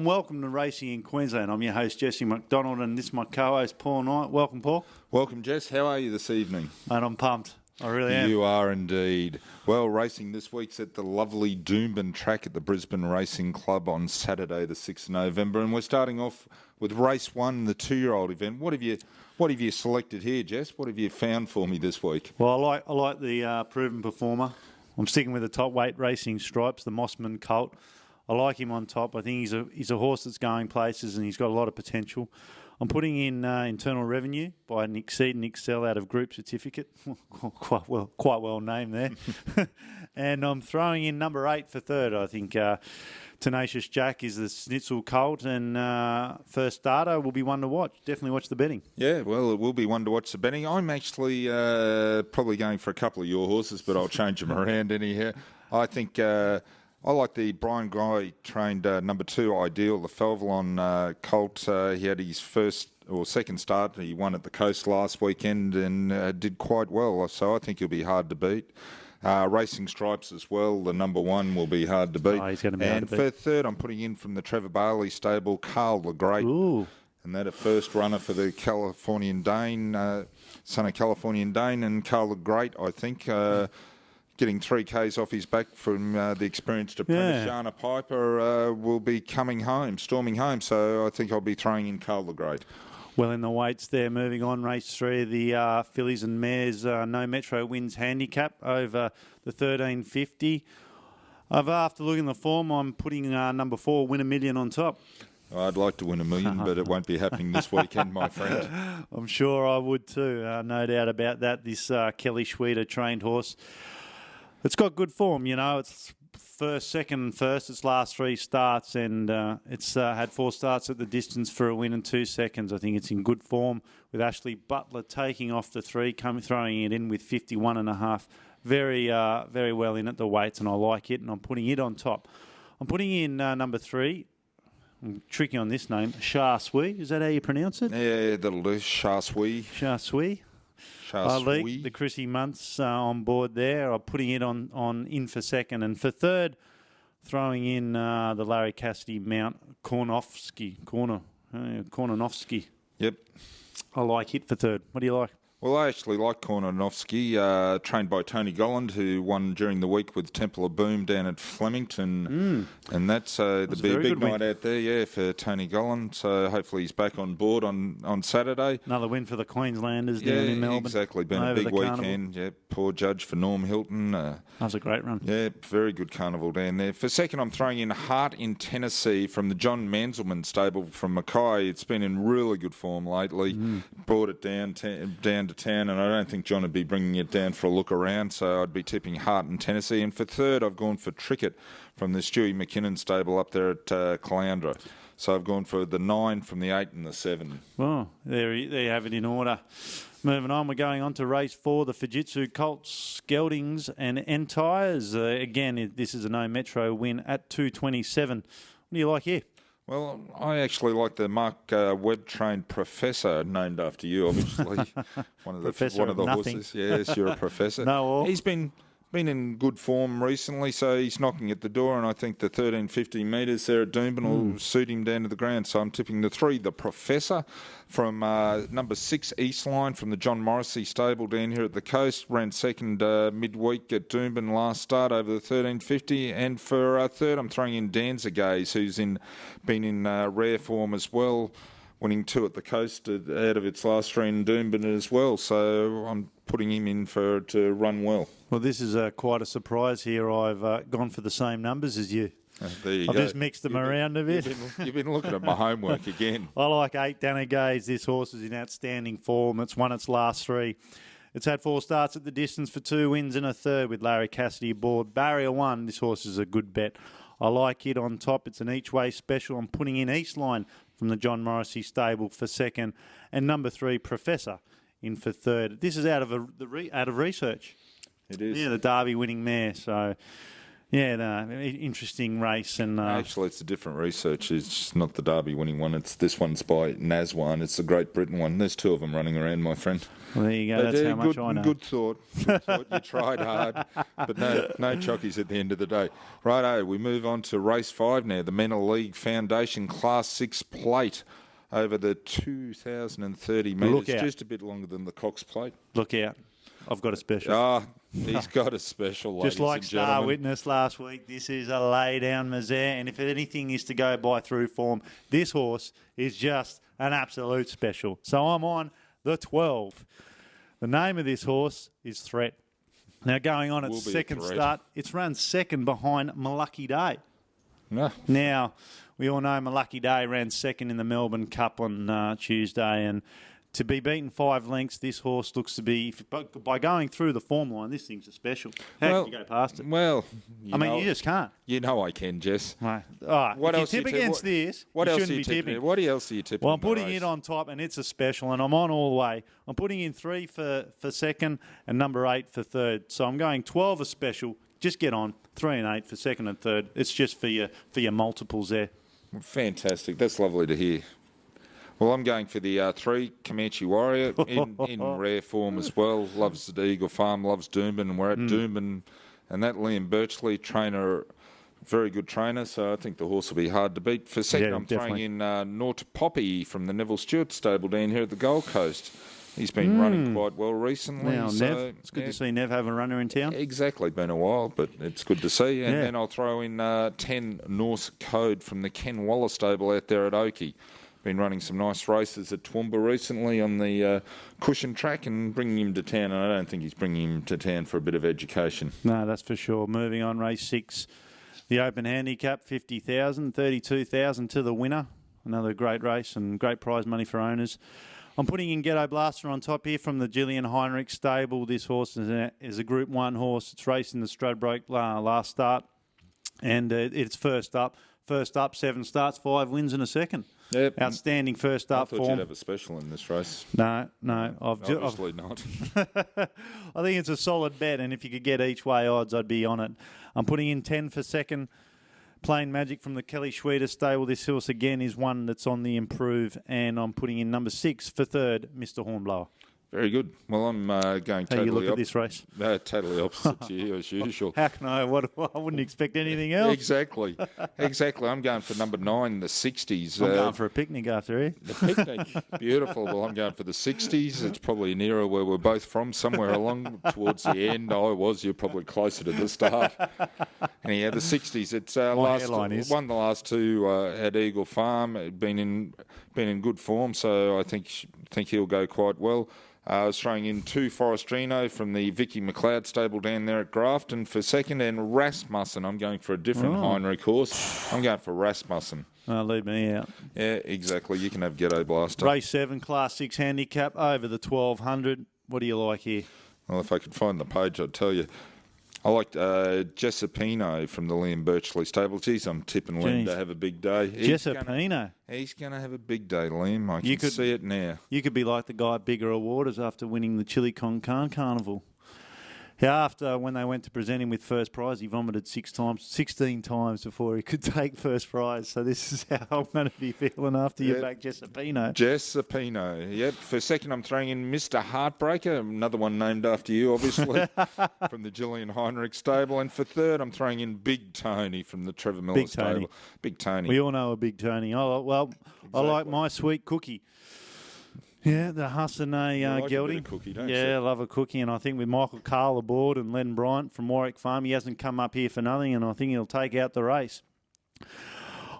and welcome to Racing in Queensland. I'm your host, Jesse McDonald, and this is my co-host, Paul Knight. Welcome, Paul. Welcome, Jess. How are you this evening? Mate, I'm pumped. I really am. You are indeed. Well, racing this week's at the lovely Doomben track at the Brisbane Racing Club on Saturday, the 6th of November, and we're starting off with race 1, the 2-year-old event. What have you selected here, Jess? What have you found for me this week? Well, I like the proven performer. I'm sticking with the top weight Racing Stripes, the Mossman Colt. I like him on top. I think he's a horse that's going places and he's got a lot of potential. I'm putting in Internal Revenue by Exceed and Excel out of Group Certificate. quite well named there. And I'm throwing in number 8 for third. I think Tenacious Jack is the Schnitzel Colt, and first starter will be one to watch. Definitely watch the betting. Yeah, well, it will be one to watch the betting. I'm actually probably going for a couple of your horses, but I'll change them around anyhow. I think I like the Brian Guy trained number 2 Ideal, the Felvalon Colt. He had his first or second start. He won at the Coast last weekend and did quite well. So I think he'll be hard to beat. Racing Stripes as well, the number 1 will be hard to beat. Oh, he's going to be hard to beat. And for third, I'm putting in from the Trevor Bailey stable, Carl the Great. Ooh. And that a first runner for the Californian Dane, son of Californian Dane, and Carl the Great, I think. Getting 3 Ks off his back from the experienced apprentice, Shana Piper, will be storming home. So I think I'll be throwing in Carl the Great. Well, in the weights there, moving on, race 3, the fillies and mares, no Metro wins handicap over the 1350. After looking at the form, I'm putting number 4, Win a Million, on top. I'd like to win $1 million, but it won't be happening this weekend, my friend. I'm sure I would too, no doubt about that. This Kelly Schweida trained horse, it's got good form, you know. It's first, second, first. Its last 3 starts, and it's had 4 starts at the distance for a win in 2 seconds. I think it's in good form with Ashley Butler taking off the 3, throwing it in with 51.5. Very well in at the weights, and I like it, and I'm putting it on top. I'm putting in number 3. I'm tricky on this name, Shah Sui. Is that how you pronounce it? Yeah, that'll do. Shah Sui. Shah Sui. The Chrissy Muntz on board there. I'm putting it on in for second. And for third, throwing in the Larry Cassidy Mount Kornofsky. Yep. I like it for third. What do you like? Well, I actually like Kornofsky, trained by Tony Golland, who won during the week with Temple of Boom down at Flemington. And that's there'll be a big night out there, for Tony Golland. So hopefully he's back on board on Saturday. Another win for the Queenslanders down in Melbourne. Exactly. Been a big weekend. Yeah, poor judge for Norm Hilton. That was a great run. Yeah, very good carnival down there. For second, I'm throwing in Heart in Tennessee from the John Manselman stable from Mackay. It's been in really good form lately. Brought it down to town, and I don't think John would be bringing it down for a look around, so I'd be tipping Hart in Tennessee. And for third, I've gone for Trickett from the Stewie McKinnon stable up there at Caloundra. So I've gone for the 9 from the 8 and the 7. Well, there you have it in order. Moving on, we're going on to race 4, the Fujitsu Colts, Geldings and Entires. Again, this is a no Metro win at 227. What do you like here? Well, I actually like the Mark Webb-trained Professor, named after you, obviously. one of the horses. Yes, you're a professor. No, he's been in good form recently, so he's knocking at the door, and I think the 1350 metres there at Doomben will suit him down to the ground. So I'm tipping the 3, the Professor, from number 6, Eastline, from the John Morrissey stable down here at the coast. Ran second midweek at Doomben last start over the 1350. And for third, I'm throwing in Danzigaze, who's been in rare form as well, winning 2 at the coast out of its last 3 in Doomben as well. So I'm putting him in to run well. Well, this is quite a surprise here. I've gone for the same numbers as you. There you I've go. just mixed them around a bit. You've been looking at my homework again. I like 8, Danzigaze. This horse is in outstanding form. It's won its last 3. It's had 4 starts at the distance for 2 wins and a third with Larry Cassidy aboard. Barrier 1, this horse is a good bet. I like it on top. It's an each-way special. I'm putting in Eastline from the John Morrissey stable for second. And number 3, Professor, in for third. This is out of research. It is. Yeah, the Derby winning mare. So Yeah, no, interesting race. And Actually, it's a different research. It's not the Derby winning one. It's this one's by Naswan. It's the Great Britain one. There's two of them running around, my friend. Well, there you go. That's how much I know. Good thought. Good thought. You tried hard, but no chockies at the end of the day. Righto, we move on to race 5 now. The Mental League Foundation Class 6 plate over the 2,030 metres. Just a bit longer than the Cox plate. Look out. I've got a special. Ah, he's got a special, ladies Just like and Star gentlemen. Witness last week, this is a lay-down misère. And if anything is to go by through form, this horse is just an absolute special. So I'm on the 12. The name of this horse is Threat. Now, going on its second start, it's run second behind Malucky Day. No. Now, we all know Malucky Day ran second in the Melbourne Cup on Tuesday, and to be beaten 5 lengths, this horse looks to be, by going through the form line, this thing's a special. How can you go past it? Well, you just can't. You know I can, Jess. Right. All right. What if else you tip against this, what you else shouldn't are be you tipping? tipping. What else are you tipping? Well, I'm putting it on top, and it's a special, and I'm on all the way. I'm putting in 3 for second and number 8 for third. So I'm going 12 a special. Just get on 3 and 8 for second and third. It's just for your multiples there. Fantastic. That's lovely to hear. Well, I'm going for the 3, Comanche Warrior, in rare form as well. Loves the Eagle Farm, loves Doomben, and we're at Doomben. And that Liam Birchley, trainer, very good trainer, so I think the horse will be hard to beat. For second, I'm definitely throwing in Nort Poppy from the Neville Stewart stable down here at the Gold Coast. He's been running quite well recently. Now, so, Nev, it's good to see Nev have a runner in town. Exactly, been a while, but it's good to see. And then I'll throw in 10 Norse Code from the Ken Waller stable out there at Oakey. Been running some nice races at Toowoomba recently on the cushion track and bringing him to town. And I don't think he's bringing him to town for a bit of education. No, that's for sure. Moving on, race 6. The Open Handicap, 50,000, 32,000 to the winner. Another great race and great prize money for owners. I'm putting in Ghetto Blaster on top here from the Gillian Heinrich stable. This horse is a Group 1 horse. It's racing the Stradbroke last start. And it's first up. First up, 7 starts, 5 wins and a second. Yep. Outstanding first up form. I thought form. you'd have a special in this race. No. Obviously not. I think it's a solid bet, and if you could get each way odds, I'd be on it. I'm putting in 10 for second. Plain Magic from the Kelly Schweida stable. This horse, again, is one that's on the improve, and I'm putting in number 6 for third, Mr. Hornblower. Very good. Well, I'm going totally How you look at this race? Totally opposite to you, as usual. How can I? I wouldn't expect anything else. Exactly. I'm going for number 9, the 60s. I'm going for a picnic after here. The picnic. Beautiful. Well, I'm going for the 60s. It's probably an era where we're both from, somewhere along towards the end. You're probably closer to the start. Anyhow, the 60s. It's won the last 2 at Eagle Farm. Been in good form, so I think he'll go quite well. I was throwing in 2 Forestrino from the Vicky McLeod stable down there at Grafton for second, and Rasmussen. I'm going for a different Heinrich horse. I'm going for Rasmussen. Leave me out. Yeah, exactly. You can have Ghetto Blaster. Race 7, Class 6 handicap over the 1,200. What do you like here? Well, if I could find the page, I'd tell you. I liked Jessipino from the Liam Birchley stable. Geez, I'm tipping Liam to have a big day. Jessipino? He's going to have a big day, Liam. I can see it now. You could be like the guy at Bigger Awards after winning the Chili Con Carnival. After, when they went to present him with first prize, he vomited 16 times before he could take first prize. So this is how I'm going to be feeling after you back Jessipino. Jessipino, yep. For second, I'm throwing in Mr. Heartbreaker, another one named after you, obviously, from the Gillian Heinrich stable. And for third, I'm throwing in Big Tony from the Trevor Miller stable. Big Tony. We all know a Big Tony. Exactly. I like my sweet cookie. Yeah, the Hassanay gelding. A cookie, don't you? I love a cookie. And I think with Michael Carl aboard and Len Bryant from Warwick Farm, he hasn't come up here for nothing, and I think he'll take out the race.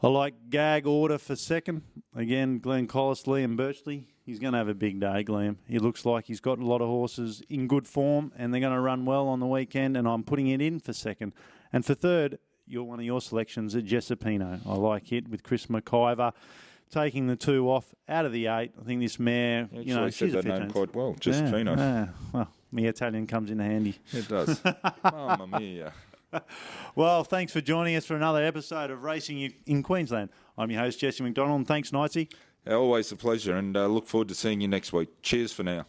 I like Gag Order for second. Again, Glenn Collis, Liam Birchley. He's going to have a big day, Glenn. He looks like he's got a lot of horses in good form, and they're going to run well on the weekend, and I'm putting it in for second. And for third, one of your selections at Jessipino. I like it with Chris McIver. Taking the 2 off out of the 8. I think this mare, she's a name quite well, Jessipino. Well, my Italian comes in handy. It does. Mamma mia. Well, thanks for joining us for another episode of Racing in Queensland. I'm your host, Jesse McDonald, and thanks, Knightsy. Always a pleasure, and look forward to seeing you next week. Cheers for now.